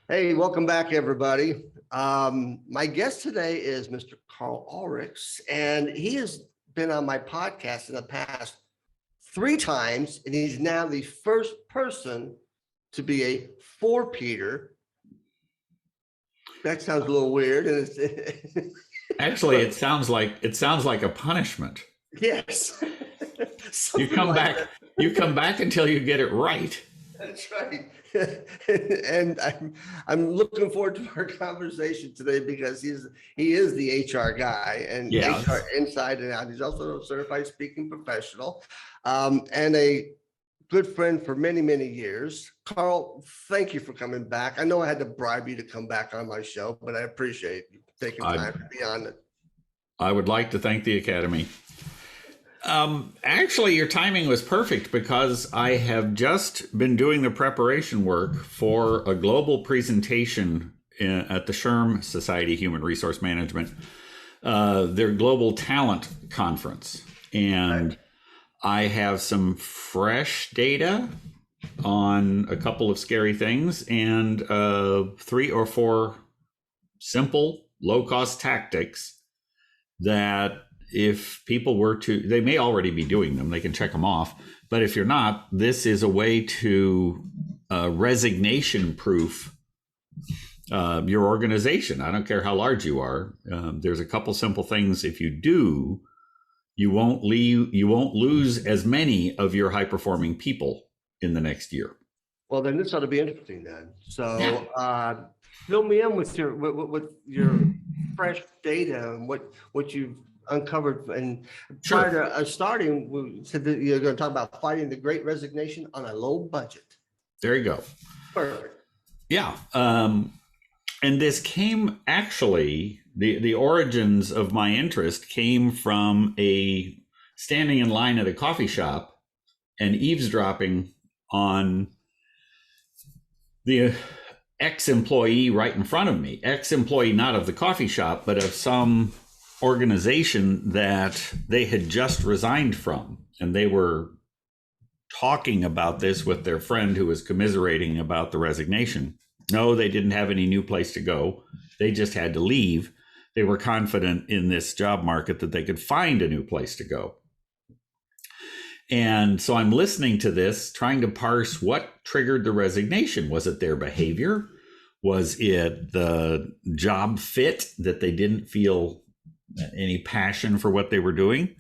Hey, welcome back, everybody. My guest today is Mr. Karl Ahlrichs, and he has been on my podcast in the past 3 times, and he's now the first person to be a four-peater. That sounds a little weird, and it's Actually, it sounds like a punishment. yes. You come like back, that. you come back until you get it right. That's right. And I'm looking forward to our conversation today because he is the HR guy and Yeah. HR inside and out. He's also a certified speaking professional, and a good friend for many, many years. Karl, thank you for coming back. I know I had to bribe you to come back on my show, but I appreciate you taking I, time to be on it. I would like to thank the Academy. Actually, your timing was perfect because I have just been doing the preparation work for a global presentation at the SHRM Society of Human Resource Management, their global talent conference. And I have some fresh data on a couple of scary things and 3 or 4 simple low-cost tactics that if people were to, they may already be doing them, they can check them off. But if you're not, this is a way to resignation proof your organization. I don't care how large you are. There's a couple simple things. If you do, you won't lose as many of your high performing people in the next year. Well, then this ought to be interesting then. So fill me in with your fresh data and what you've uncovered. And prior to starting, we said that you're going to talk about fighting the Great Resignation on a low budget. There you go. Perfect. Yeah. And this came actually, the origins of my interest came from a standing in line at a coffee shop and eavesdropping on the ex-employee right in front of me, ex-employee not of the coffee shop, but of some organization that they had just resigned from. And they were talking about this with their friend who was commiserating about the resignation. No, they didn't have any new place to go. They just had to leave. They were confident in this job market that they could find a new place to go. And so I'm listening to this, trying to parse what triggered the resignation. Was it their behavior? Was it the job fit that they didn't feel any passion for what they were doing?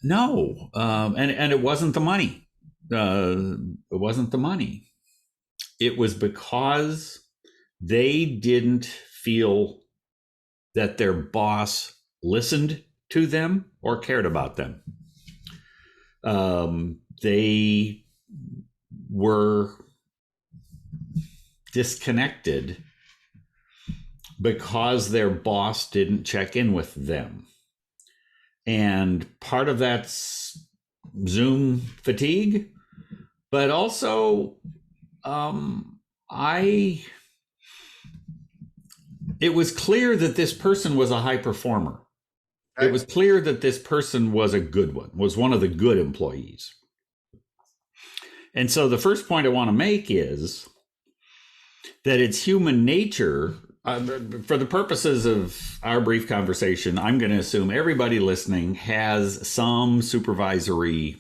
No. And it wasn't the money. It wasn't the money. It was because they didn't feel that their boss listened to them or cared about them. They were disconnected because their boss didn't check in with them. And part of that's Zoom fatigue, but also it was clear that this person was a high performer. It was clear that this person was a good one, was one of the good employees. And so the first point I want to make is that it's human nature. For the purposes of our brief conversation, I'm going to assume everybody listening has some supervisory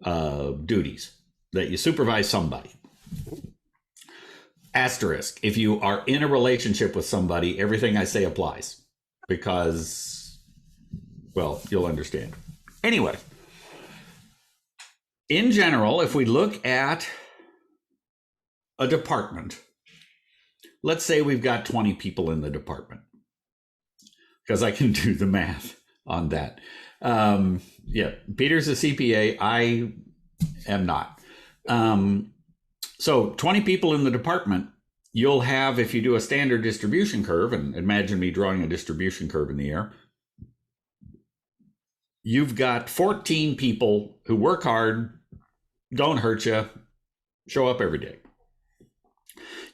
duties, that you supervise somebody. Asterisk, if you are in a relationship with somebody, everything I say applies. Because, well, you'll understand. Anyway, in general, if we look at a department, let's say we've got 20 people in the department, because I can do the math on that. Yeah, Peter's a CPA. I am not. So 20 people in the department. You'll have, if you do a standard distribution curve, and imagine me drawing a distribution curve in the air, you've got 14 people who work hard, don't hurt you, show up every day.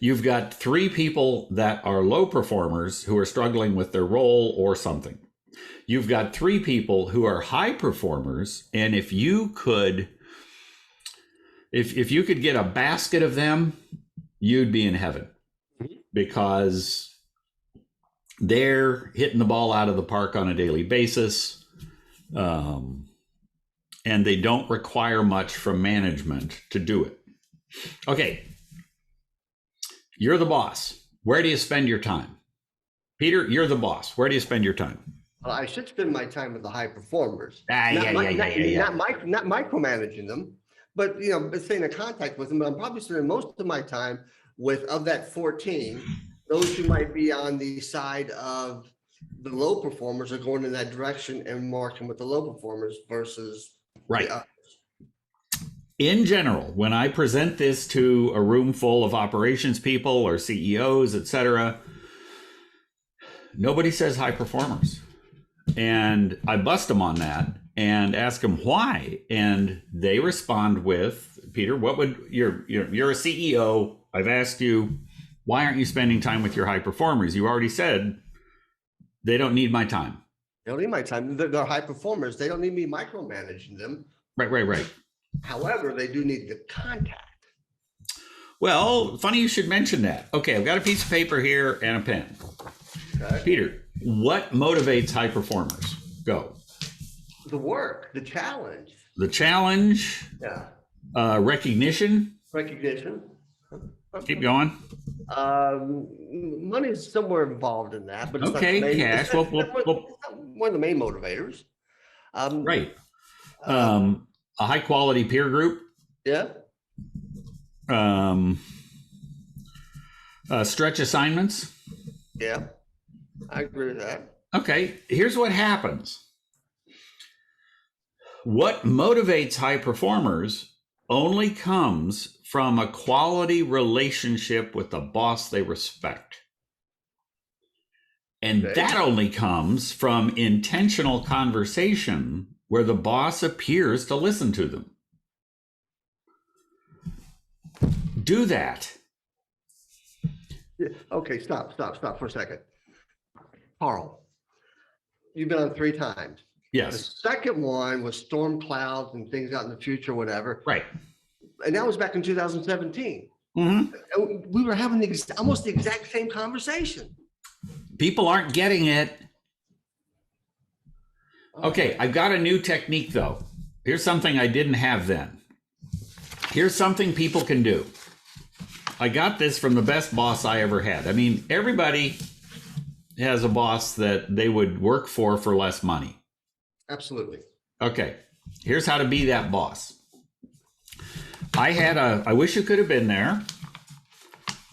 You've got 3 people that are low performers who are struggling with their role or something. You've got 3 people who are high performers, and if you could get a basket of them you'd be in heaven, because they're hitting the ball out of the park on a daily basis. And they don't require much from management to do it. Okay. You're the boss. Where do you spend your time? Peter, you're the boss. Where do you spend your time? Well, I should spend my time with the high performers. Not micromanaging them, but staying in contact with them. But I'm probably spending most of my time with, of that 14, those who might be on the side of the low performers are going in that direction and working with the low performers versus right. In general, when I present this to a room full of operations people or CEOs, etc., nobody says high performers. And I bust them on that and ask them why. And they respond with, Peter, what would you're a CEO. I've asked you, why aren't you spending time with your high performers? You already said they don't need my time. They don't need my time. They're high performers. They don't need me micromanaging them. Right. However, they do need the contact. Well, funny you should mention that. Okay, I've got a piece of paper here and a pen. Okay. Peter, what motivates high performers? Go. The work, the challenge. The challenge. Yeah. Recognition. Recognition. Keep going. Money is somewhere involved in that, but it's okay, not cash. It's not one of the main motivators. Right. A high quality peer group. Yeah. Stretch assignments. Yeah, I agree with that. Okay, here's what happens. What motivates high performers only comes from a quality relationship with the boss they respect. And that only comes from intentional conversation where the boss appears to listen to them. Do that. Yeah. Okay, stop for a second. Karl, you've been on 3 times. Yes. The second one was storm clouds and things out in the future, whatever. Right. And that was back in 2017. Mm-hmm. We were having almost the exact same conversation. People aren't getting it. Okay, I've got a new technique though. Here's something I didn't have then. Here's something people can do. I got this from the best boss I ever had. I mean, everybody has a boss that they would work for less money. Absolutely. Okay, here's how to be that boss. I wish you could have been there.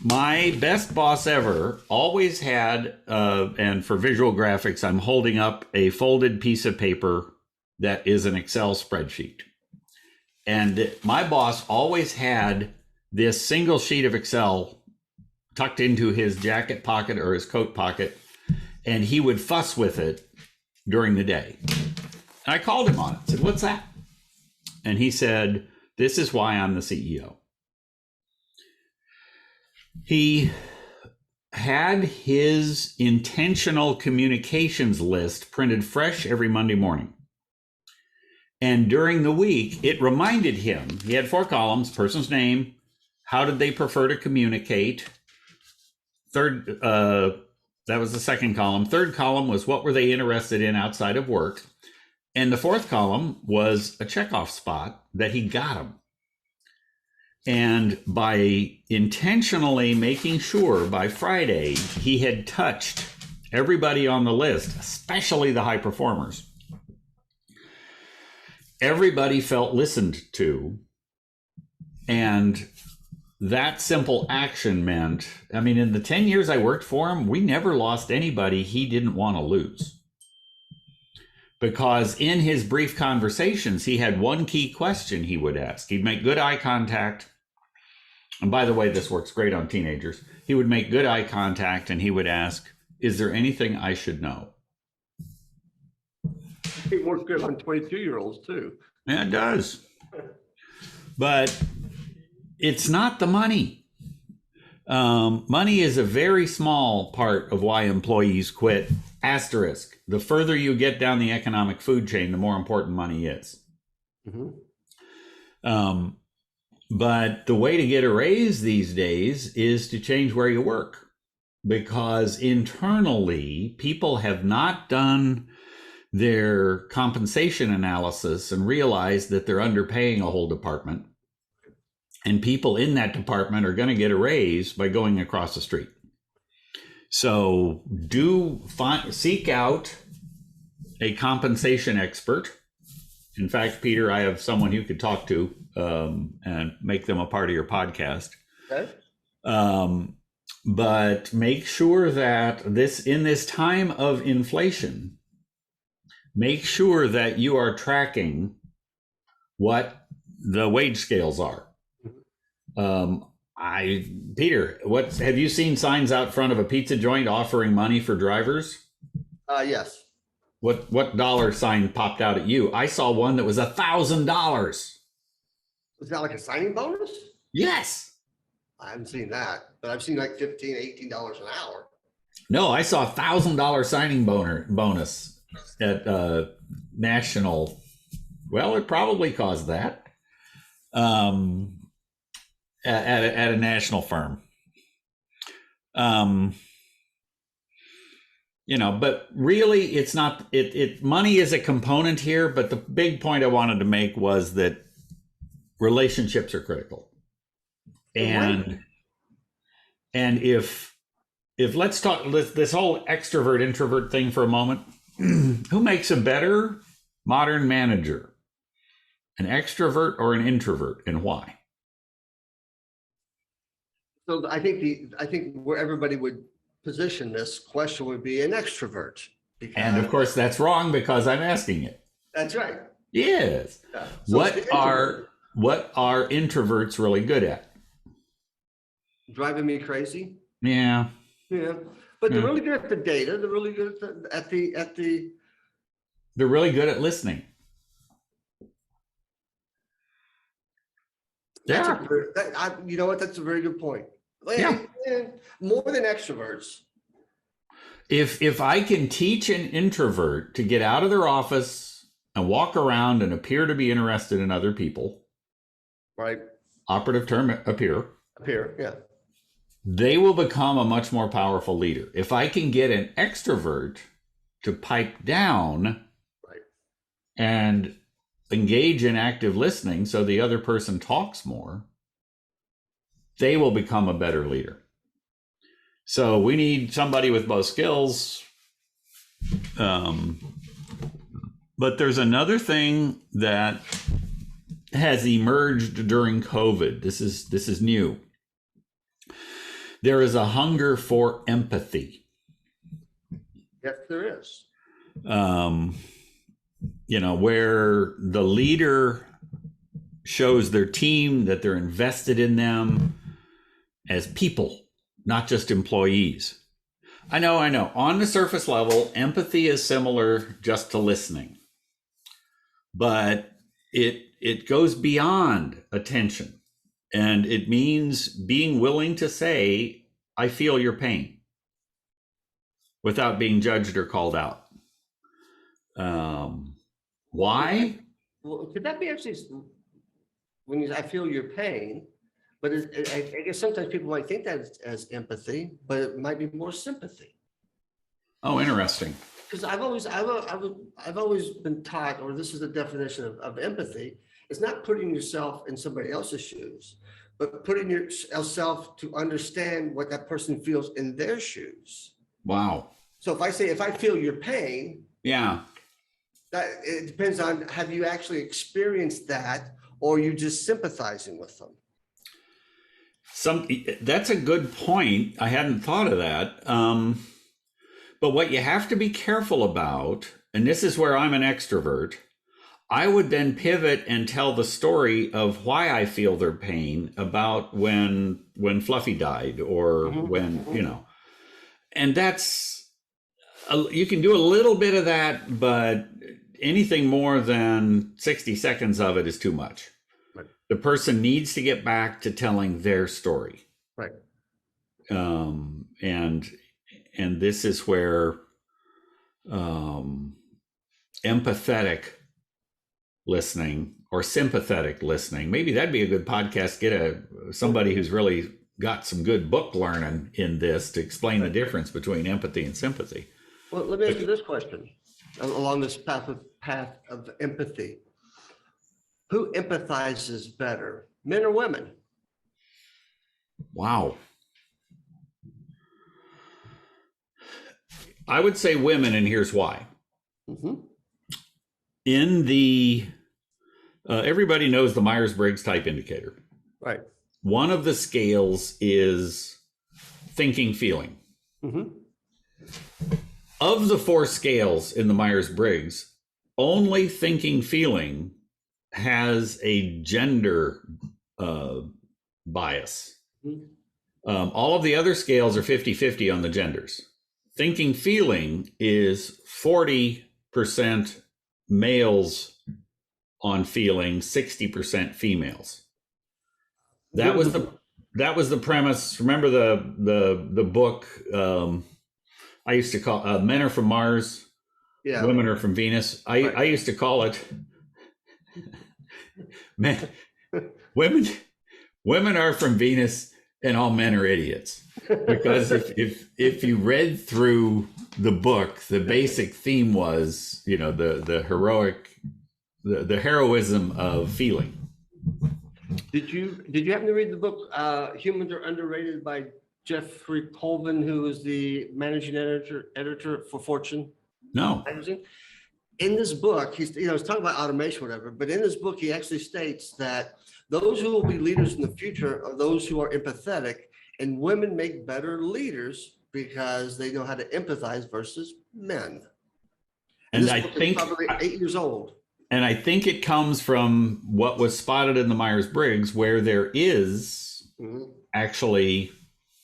My best boss ever always had, and for visual graphics, I'm holding up a folded piece of paper that is an Excel spreadsheet. And my boss always had this single sheet of Excel tucked into his jacket pocket or his coat pocket, and he would fuss with it during the day. And I called him on it, said, "What's that?" And he said, "This is why I'm the CEO." He had his intentional communications list printed fresh every Monday morning. And during the week, it reminded him, he had 4 columns, person's name, how did they prefer to communicate? Third, that was the second column. Third column was what were they interested in outside of work? And the 4th column was a checkoff spot that he got them. And by intentionally making sure by Friday he had touched everybody on the list, especially the high performers, everybody felt listened to. And that simple action meant, I mean, in the 10 years I worked for him, we never lost anybody he didn't want to lose. Because in his brief conversations, he had one key question he would ask. He'd make good eye contact. And by the way, this works great on teenagers. He would make good eye contact and he would ask, "Is there anything I should know?" It works good on 22-year-olds too. Yeah, it does. But it's not the money. Money is a very small part of why employees quit. Asterisk. The further you get down the economic food chain, the more important money is. Mm-hmm. But the way to get a raise these days is to change where you work, because internally people have not done their compensation analysis and realized that they're underpaying a whole department. And people in that department are going to get a raise by going across the street. So seek out a compensation expert. In fact, Peter, I have someone you could talk to and make them a part of your podcast. Okay. But make sure that in this time of inflation, make sure that you are tracking what the wage scales are. Peter, have you seen signs out front of a pizza joint offering money for drivers? Yes. What dollar sign popped out at you? I saw one that was $1,000. Is that like a signing bonus? Yes. I haven't seen that, but I've seen like $15, $18 an hour. No, I saw $1,000 signing bonus at national. Well, it probably caused that at a national firm. But really it's not, money is a component here, but the big point I wanted to make was that relationships are critical. And if let's talk this whole extrovert introvert thing for a moment, who makes a better modern manager, an extrovert or an introvert, and why? So I think where everybody would position this question would be an extrovert. And of course that's wrong because I'm asking it. That's right. Yes. Yeah. So what are introverts really good at? Driving me crazy. Yeah. Yeah. But they're really good at the data. They're really good at the They're really good at listening. You know what? That's a very good point. Yeah. More than extroverts. If I can teach an introvert to get out of their office and walk around and appear to be interested in other people, right? Operative term, appear, yeah. They will become a much more powerful leader. If I can get an extrovert to pipe down, right, and engage in active listening so the other person talks more, they will become a better leader. So we need somebody with both skills. But there's another thing that has emerged during COVID. This is new. There is a hunger for empathy. Yes, there is. Where the leader shows their team that they're invested in them as people, not just employees. I know. On the surface level, empathy is similar just to listening. But it goes beyond attention. And it means being willing to say, I feel your pain, without being judged or called out. Why? Well, could that be actually when I feel your pain? But I guess sometimes people might think that as empathy, but it might be more sympathy. Oh, interesting. Because I've always been taught, or this is the definition of empathy, it's not putting yourself in somebody else's shoes, but putting yourself to understand what that person feels in their shoes. Wow. So if I feel your pain, yeah, that it depends on, have you actually experienced that, or are you just sympathizing with them? That's a good point. I hadn't thought of that. But what you have to be careful about, and this is where I'm an extrovert, I would then pivot and tell the story of why I feel their pain, about when Fluffy died, or when, and that's, you can do a little bit of that, but anything more than 60 seconds of it is too much. Right. The person needs to get back to telling their story. Right. And this is where empathetic listening or sympathetic listening. Maybe that'd be a good podcast. Get somebody who's really got some good book learning in this to explain the difference between empathy and sympathy. Well, let me ask you this question along this path of empathy. Who empathizes better, men or women? Wow. I would say women, and here's why. Mm-hmm. In the, everybody knows the Myers-Briggs type indicator. Right. One of the scales is thinking, feeling. Mm-hmm. Of the 4 scales in the Myers-Briggs, only thinking, feeling has a gender bias. Mm-hmm. All of the other scales are 50-50 on the genders. Thinking, feeling is 40% males on feeling, 60% females. That was the premise. Remember the book I used to call Men Are From Mars, Women Are From Venus. I used to call it men, women are from Venus and all men are idiots. Because if you read through the book, the basic theme was, the heroism of feeling. Did you happen to read the book Humans Are Underrated by Jeffrey Colvin, who is the managing editor for Fortune? No. Magazine? In this book, he's talking about automation, whatever, but in this book, he actually states that those who will be leaders in the future are those who are empathetic, and women make better leaders because they know how to empathize versus men. And this I book think is probably 8 years old. And I think it comes from what was spotted in the Myers-Briggs, where there is actually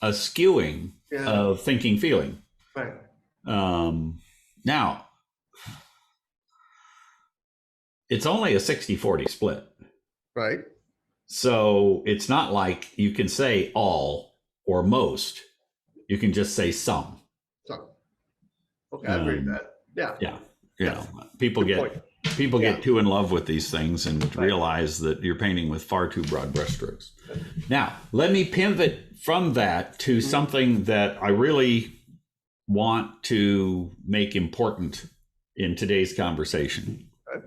a skewing of thinking, feeling. Right. Now, it's only a 60-40 split. Right. So it's not like you can say all or most. You can just say some. So, okay, I agree with that. Yeah. Yeah. People get too in love with these things and realize that you're painting with far too broad brushstrokes. Now, let me pivot from that to something that I really want to make important in today's conversation. Okay.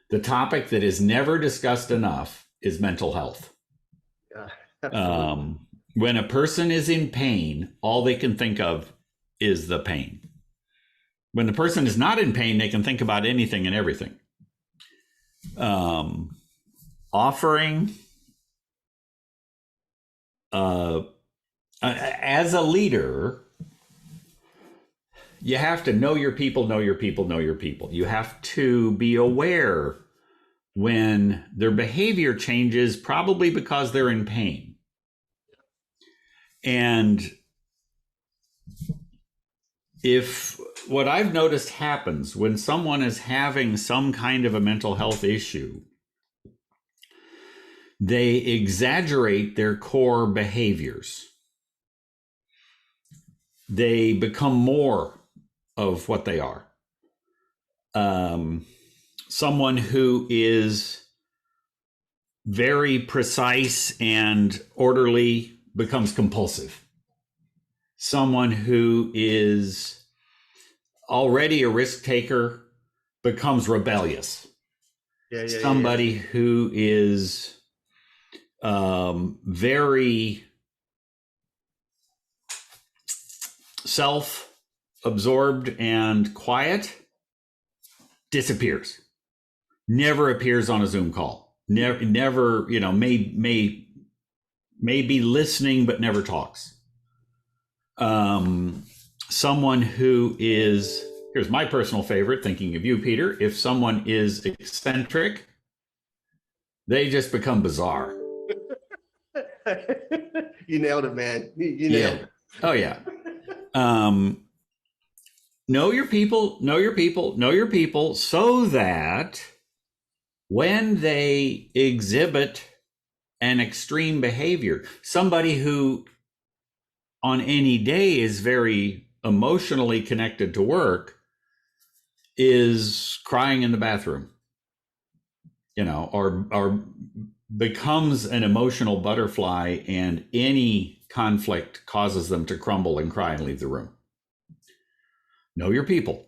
The topic that is never discussed enough is mental health. Yeah. When a person is in pain, all they can think of is the pain. When the person is not in pain, they can think about anything and everything. Offering as a leader, you have to know your people, know your people, know your people. You have to be aware when their behavior changes, probably because they're in pain. And if what I've noticed happens when someone is having some kind of a mental health issue, they exaggerate their core behaviors. They become more of what they are. Someone who is very precise and orderly becomes compulsive. Someone who is already a risk taker becomes rebellious. Somebody who is very self-absorbed and quiet disappears. Never appears on a Zoom call. Never, may be listening but never talks. Someone who is, here's my personal favorite, thinking of you, Peter. If someone is eccentric, they just become bizarre. You nailed it, man. You nailed it. Oh yeah. Know your people, know your people, know your people, so that when they exhibit an extreme behavior, somebody who on any day is very emotionally connected to work is crying in the bathroom. or becomes an emotional butterfly, and any conflict causes them to crumble and cry and leave the room. Know your people.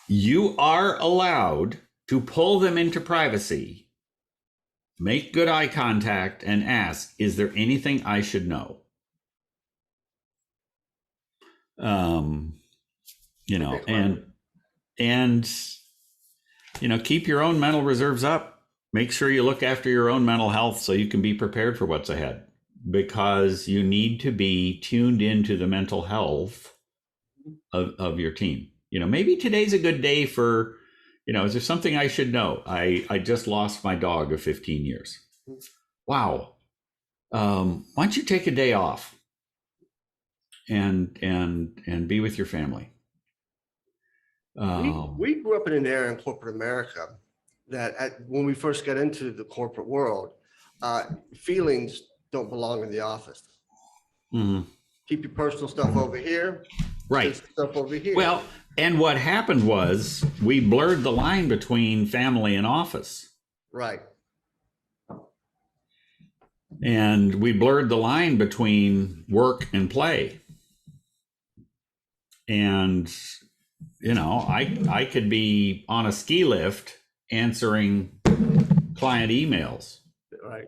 You are allowed to pull them into privacy, make good eye contact, and ask, is there anything I should know? Keep your own mental reserves up. Make sure you look after your own mental health so you can be prepared for what's ahead, because you need to be tuned into the mental health of your team. Maybe today's a good day for, is there something I should know? I just lost my dog of 15 years. Wow. Why don't you take a day off and be with your family? We grew up in an era in corporate America that when we first got into the corporate world, feelings don't belong in the office. Mm-hmm. Keep your personal stuff over here. Right. Stuff over here. Well, and what happened was we blurred the line between family and office. Right. And we blurred the line between work and play. And, I could be on a ski lift answering client emails. Right.